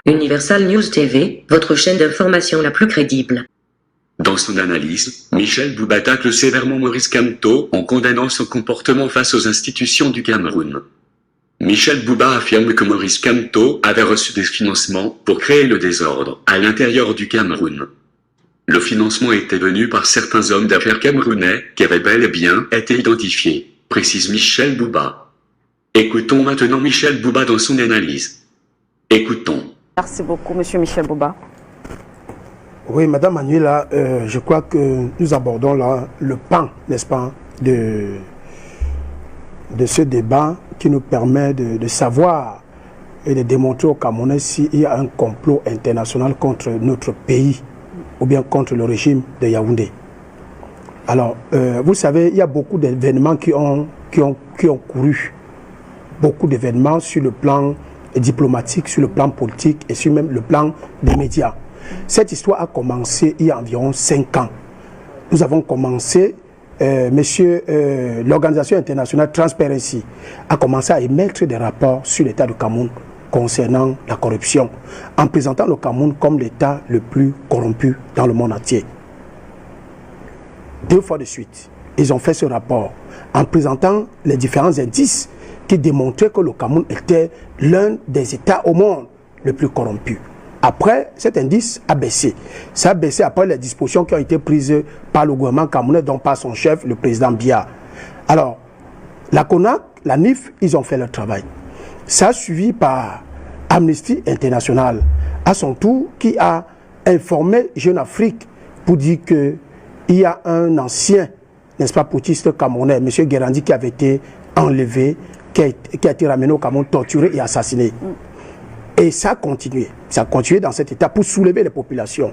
Universal News TV, votre chaîne d'information la plus crédible. Dans son analyse, Michel Bouba tacle sévèrement Maurice Kamto en condamnant son comportement face aux institutions du Cameroun. Michel Bouba affirme que Maurice Kamto avait reçu des financements pour créer le désordre à l'intérieur du Cameroun. Le financement était venu par certains hommes d'affaires camerounais qui avaient bel et bien été identifiés, précise Michel Bouba. Écoutons maintenant Michel Bouba dans son analyse. Écoutons. Merci beaucoup, monsieur Michel Bouba. Oui, madame Manuela, je crois que nous abordons là le pan, n'est-ce pas, de ce débat qui nous permet de savoir et de démontrer au Camerounais s'il y a un complot international contre notre pays ou bien contre le régime de Yaoundé. Alors, vous savez, il y a beaucoup d'événements qui ont couru. Beaucoup d'événements sur le plan diplomatique, sur le plan politique et sur même le plan des médias. Cette histoire a commencé il y a environ 5 ans. Nous avons commencé, l'Organisation internationale Transparency a commencé à émettre des rapports sur l'état du Cameroun concernant la corruption, en présentant le Cameroun comme l'état le plus corrompu dans le monde entier. 2 fois de suite, ils ont fait ce rapport en présentant les différents indices qui démontraient que le Cameroun était l'un des États au monde le plus corrompu. Après, cet indice a baissé. Ça a baissé après les dispositions qui ont été prises par le gouvernement camerounais, dont par son chef, le président Biya. Alors, la CONAC, la NIF, ils ont fait leur travail. Ça a suivi par Amnesty International, à son tour, qui a informé Jeune Afrique pour dire qu'il y a un ancien, n'est-ce pas, putschiste camerounais, M. Guérandi, qui avait été enlevé, qui a été ramené au Cameroun, torturé et assassiné. Et ça a continué. Ça a continué dans cet état pour soulever les populations.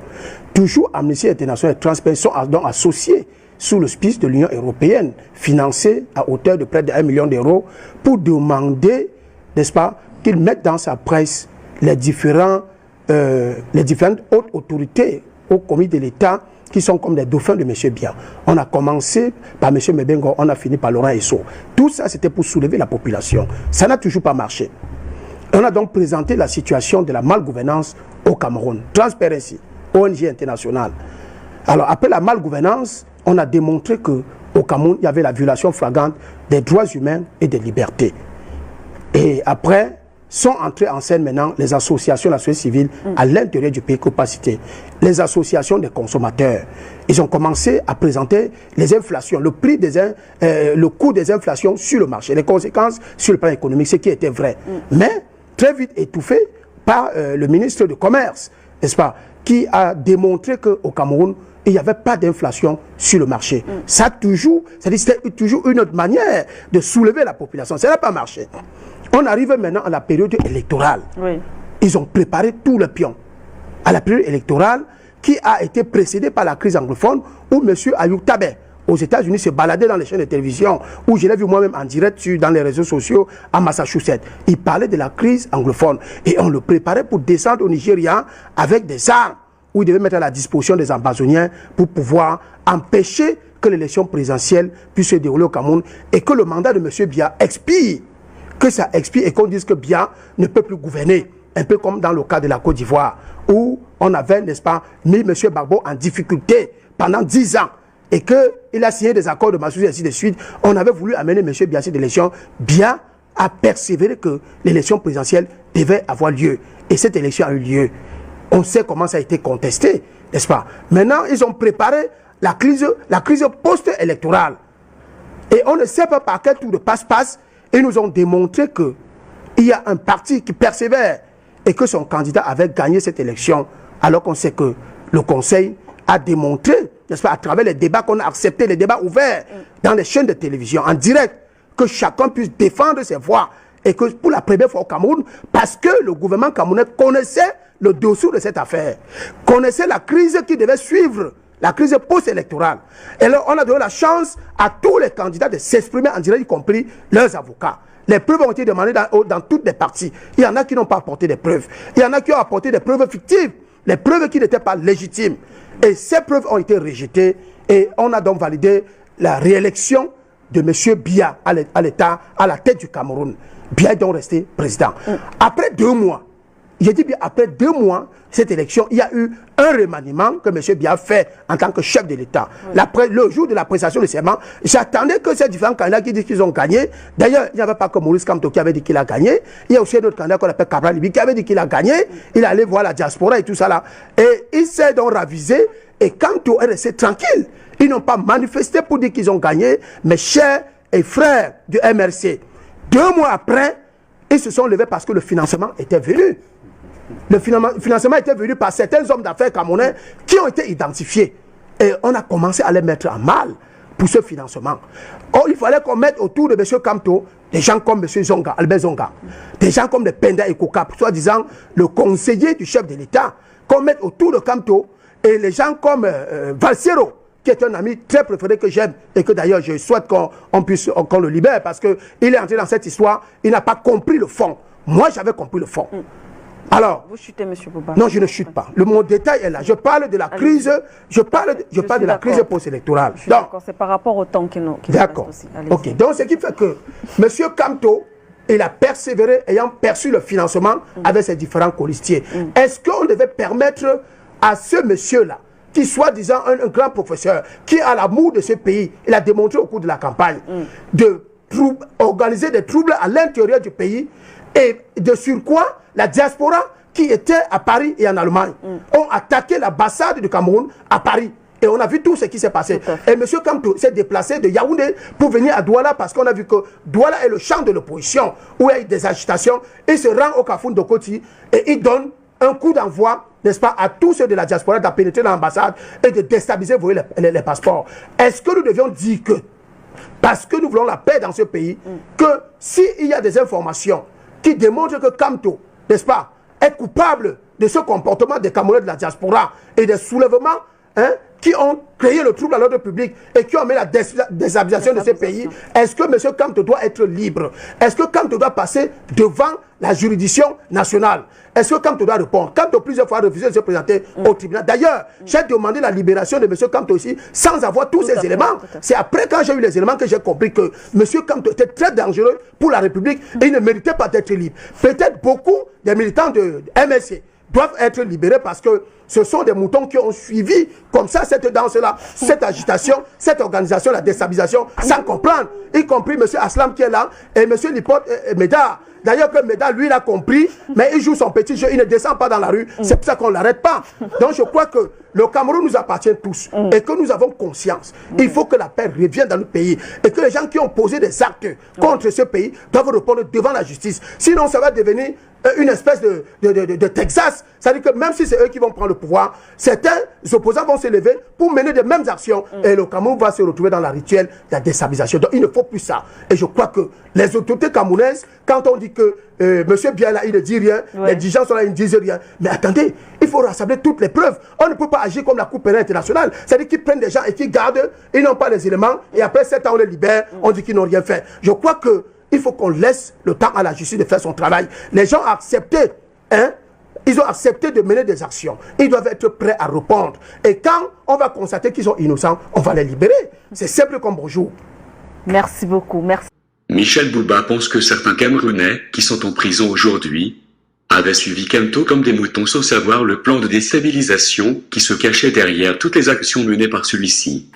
Toujours Amnesty International et Transparency sont donc associés sous l'auspice de l'Union européenne, financés à hauteur de près de 1 million d'euros, pour demander, n'est-ce pas, qu'ils mettent dans sa presse les différentes hautes autorités au comité de l'État qui sont comme des dauphins de M. Biya. On a commencé par M. Mebengo, on a fini par Laurent Esso. Tout ça, c'était pour soulever la population. Ça n'a toujours pas marché. On a donc présenté la situation de la malgouvernance au Cameroun. Transparency, ONG internationale. Alors, après la malgouvernance, on a démontré qu'au Cameroun, il y avait la violation flagrante des droits humains et des libertés. Et après, sont entrées en scène maintenant les associations de la société civile à l'intérieur du pays, capacité. Les associations des consommateurs. Ils ont commencé à présenter les inflations, le coût des inflations sur le marché, les conséquences sur le plan économique, ce qui était vrai. Mais très vite étouffé par le ministre du Commerce, n'est-ce pas, qui a démontré qu'au Cameroun, il n'y avait pas d'inflation sur le marché. Ça toujours, c'était toujours une autre manière de soulever la population. Ça n'a pas marché. On arrive maintenant à la période électorale. Oui. Ils ont préparé tout le pion à la période électorale qui a été précédée par la crise anglophone où M. Ayou Tabé, aux États-Unis, se baladait dans les chaînes de télévision, où je l'ai vu moi-même en direct dans les réseaux sociaux à Massachusetts. Il parlait de la crise anglophone et on le préparait pour descendre au Nigeria avec des armes où il devait mettre à la disposition des ambazoniens pour pouvoir empêcher que l'élection présidentielle puisse se dérouler au Cameroun et que le mandat de M. Biya expire. Que ça expire et qu'on dise que Biya ne peut plus gouverner. Un peu comme dans le cas de la Côte d'Ivoire, où on avait, n'est-ce pas, mis M. Gbagbo en difficulté pendant 10 ans. Et qu'il a signé des accords de Massoudi et ainsi de suite. On avait voulu amener M. Biya à cette élection. Biya a persévéré que l'élection présidentielle devait avoir lieu. Et cette élection a eu lieu. On sait comment ça a été contesté, n'est-ce pas? Maintenant, ils ont préparé la crise post-électorale. Et on ne sait pas par quel tour de passe-passe. Ils nous ont démontré qu'il y a un parti qui persévère et que son candidat avait gagné cette élection, alors qu'on sait que le Conseil a démontré, n'est-ce pas, à travers les débats qu'on a acceptés, les débats ouverts dans les chaînes de télévision, en direct, que chacun puisse défendre ses voix. Et que pour la première fois au Cameroun, parce que le gouvernement camerounais connaissait le dessous de cette affaire, connaissait la crise qui devait suivre, la crise post-électorale. Et là, on a donné la chance à tous les candidats de s'exprimer en direct, y compris leurs avocats. Les preuves ont été demandées dans toutes les parties. Il y en a qui n'ont pas apporté des preuves. Il y en a qui ont apporté des preuves fictives, les preuves qui n'étaient pas légitimes. Et ces preuves ont été rejetées et on a donc validé la réélection de M. Biya à la tête du Cameroun. Biya est donc resté président. Après 2 mois, J'ai dit bien, après 2 mois, cette élection, il y a eu un remaniement que M. Biya fait en tant que chef de l'État. Le jour de la prestation de serment, j'attendais que ces différents candidats qui disent qu'ils ont gagné. D'ailleurs, il n'y avait pas que Maurice Kamto qui avait dit qu'il a gagné. Il y a aussi un autre candidat qu'on appelle Cabral Libi qui avait dit qu'il a gagné. Il allait voir la diaspora et tout ça là. Et il s'est donc ravisé. Et Kamto est resté tranquille. Ils n'ont pas manifesté pour dire qu'ils ont gagné. Mes chers et frères du MRC, 2 mois après, ils se sont levés parce que le financement était venu. Le financement était venu par certains hommes d'affaires camerounais qui ont été identifiés. Et on a commencé à les mettre en mal pour ce financement. Or, il fallait qu'on mette autour de M. Kamto des gens comme M. Zonga, Albert Zonga, des gens comme le Penda et Koka, soi-disant le conseiller du chef de l'État, qu'on mette autour de Kamto, et les gens comme Valsero, qui est un ami très préféré que j'aime et que d'ailleurs je souhaite qu'on le libère parce qu'il est entré dans cette histoire, il n'a pas compris le fond. Moi, j'avais compris le fond. Alors, vous chutez, M. Bouba. Non, je ne chute pas. Le mot détail est là. Je parle de la crise, je parle de la crise post-électorale. D'accord, c'est par rapport au temps qui nous reste aussi. Ok, donc ce qui fait que M. Kamto, il a persévéré ayant perçu le financement avec ses différents colistiers. Est-ce qu'on devait permettre à ce monsieur-là, qui soi-disant un grand professeur, qui a l'amour de ce pays, il a démontré au cours de la campagne, organiser des troubles à l'intérieur du pays, et de surcroît, la diaspora qui était à Paris et en Allemagne ont attaqué l'ambassade du Cameroun à Paris. Et on a vu tout ce qui s'est passé. Et M. Kamto s'est déplacé de Yaoundé pour venir à Douala parce qu'on a vu que Douala est le champ de l'opposition où il y a eu des agitations. Il se rend au Kafountine de Koti et il donne un coup d'envoi, n'est-ce pas, à tous ceux de la diaspora de pénétrer dans l'ambassade et de déstabiliser les passeports. Est-ce que nous devions dire que, parce que nous voulons la paix dans ce pays, que s'il y a des informations qui démontrent que Kamto, n'est-ce pas, est coupable de ce comportement des Camerounais de la diaspora et des soulèvements qui ont créé le trouble à l'ordre public et qui ont mis la déstabilisation de ces pays, est-ce que M. Kamto doit être libre? Est-ce que Kamto doit passer devant la juridiction nationale? Est-ce que Kamto doit répondre? Kamto plusieurs fois a refusé de se présenter au tribunal. D'ailleurs, j'ai demandé la libération de M. Kamto aussi sans avoir tous ces éléments. C'est après quand j'ai eu les éléments que j'ai compris que M. Kamto était très dangereux pour la République et il ne méritait pas d'être libre. Peut-être beaucoup des militants de MSC doivent être libérés parce que ce sont des moutons qui ont suivi comme ça cette danse-là, cette agitation, cette organisation, la déstabilisation, sans comprendre, y compris M. Aslam qui est là et M. Lipote Médard. D'ailleurs que Médard, lui, il a compris, mais il joue son petit jeu, il ne descend pas dans la rue, c'est pour ça qu'on ne l'arrête pas. Donc je crois que le Cameroun nous appartient tous et que nous avons conscience. Il faut que la paix revienne dans le pays et que les gens qui ont posé des actes contre ce pays doivent répondre devant la justice. Sinon, ça va devenir une espèce de Texas. C'est-à-dire que même si c'est eux qui vont prendre le pouvoir, certains opposants vont se lever pour mener les mêmes actions et le Cameroun va se retrouver dans la rituelle de la déstabilisation. Donc il ne faut plus ça. Et je crois que les autorités camerounaises, quand on dit que M. Biya là, il ne dit rien, les dirigeants sont là, ils ne disent rien. Mais attendez, il faut rassembler toutes les preuves. On ne peut pas agir comme la Cour pénale internationale. C'est-à-dire qu'ils prennent des gens et qu'ils gardent, ils n'ont pas les éléments, et après 7 ans on les libère, on dit qu'ils n'ont rien fait. Je crois que il faut qu'on laisse le temps à la justice de faire son travail. Les gens ont accepté, ils ont accepté de mener des actions. Ils doivent être prêts à répondre. Et quand on va constater qu'ils sont innocents, on va les libérer. C'est simple comme bonjour. Merci beaucoup. Merci. Michel Bouba pense que certains Camerounais, qui sont en prison aujourd'hui, avaient suivi Kamto comme des moutons sans savoir le plan de déstabilisation qui se cachait derrière toutes les actions menées par celui-ci.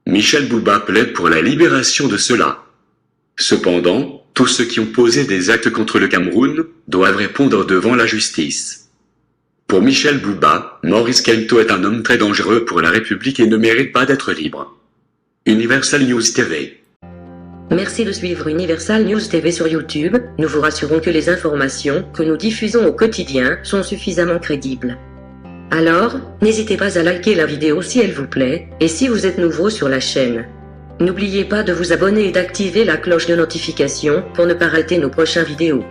Michel Bouba plaide pour la libération de ceux-là. Cependant, tous ceux qui ont posé des actes contre le Cameroun doivent répondre devant la justice. Pour Michel Bouba, Maurice Kamto est un homme très dangereux pour la République et ne mérite pas d'être libre. Universal News TV. Merci de suivre Universal News TV sur YouTube. Nous vous rassurons que les informations que nous diffusons au quotidien sont suffisamment crédibles. Alors, n'hésitez pas à liker la vidéo si elle vous plaît, et si vous êtes nouveau sur la chaîne. N'oubliez pas de vous abonner et d'activer la cloche de notification pour ne pas rater nos prochaines vidéos.